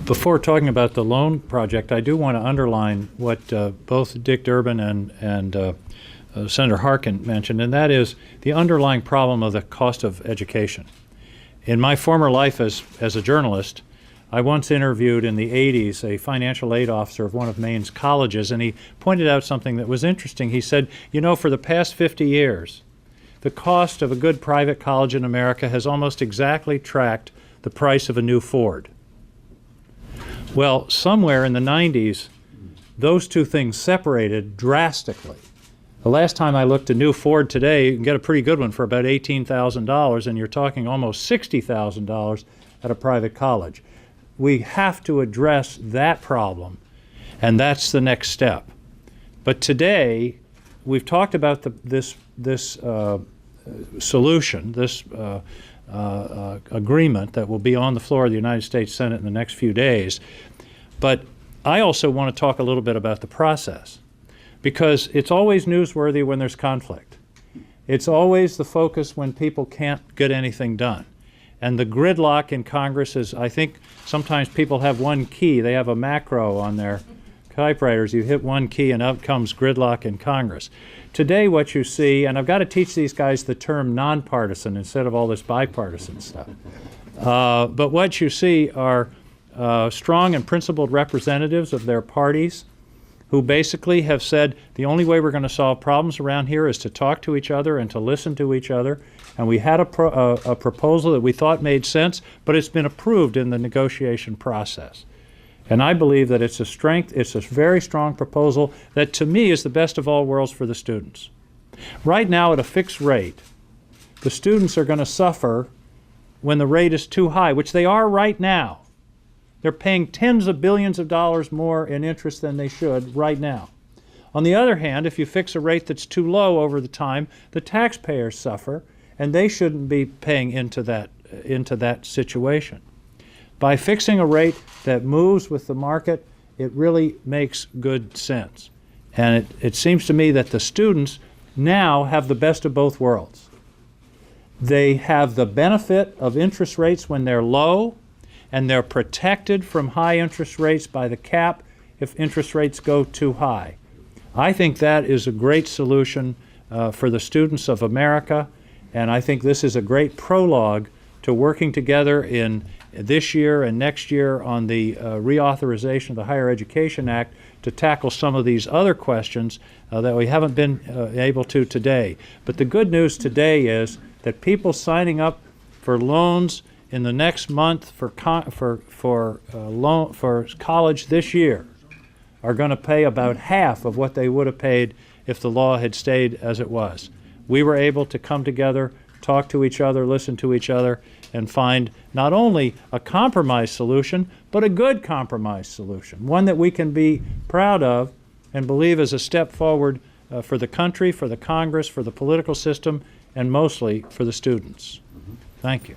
Before talking about the loan project, I do want to underline what both Dick Durbin and Senator Harkin mentioned, and that is the underlying problem of the cost of education. In my former life as a journalist, I once interviewed in the 80s a financial aid officer of one of Maine's colleges, and he pointed out something that was interesting. He said, you know, for the past 50 years, the cost of a good private college in America has almost exactly tracked the price of a new Ford. Well, somewhere in the 90s, those two things separated drastically. The last time I looked, a new Ford today, you can get a pretty good one for about $18,000, and you're talking almost $60,000 at a private college. We have to address that problem, and that's the next step. But today, we've talked about this solution, this agreement that will be on the floor of the United States Senate in the next few days. But I also want to talk a little bit about the process, because it's always newsworthy when there's conflict. It's always the focus when people can't get anything done. And the gridlock in Congress is, I think sometimes people have one key. They have a macro on their typewriters. You hit one key and out comes gridlock in Congress. Today what you see, and I've got to teach these guys the term nonpartisan instead of all this bipartisan stuff. But what you see are strong and principled representatives of their parties who basically have said the only way we're going to solve problems around here is to talk to each other and to listen to each other. And we had a proposal that we thought made sense, but it's been approved in the negotiation process. And I believe that it's a very strong proposal that to me is the best of all worlds for the students. Right now at a fixed rate, the students are going to suffer when the rate is too high, which they are right now. They're paying tens of billions of dollars more in interest than they should right now. On the other hand, if you fix a rate that's too low over the time, the taxpayers suffer, and they shouldn't be paying into that situation. By fixing a rate that moves with the market, it really makes good sense. And it seems to me that the students now have the best of both worlds. They have the benefit of interest rates when they're low, and they're protected from high interest rates by the cap if interest rates go too high. I think that is a great solution for the students of America, and I think this is a great prologue to working together in this year and next year on the reauthorization of the Higher Education Act to tackle some of these other questions that we haven't been able to today. But the good news today is that people signing up for loans in the next month for college this year are going to pay about half of what they would have paid if the law had stayed as it was. We were able to come together, talk to each other, listen to each other, and find not only a compromise solution, but a good compromise solution, one that we can be proud of and believe is a step forward for the country, for the Congress, for the political system, and mostly for the students. Thank you.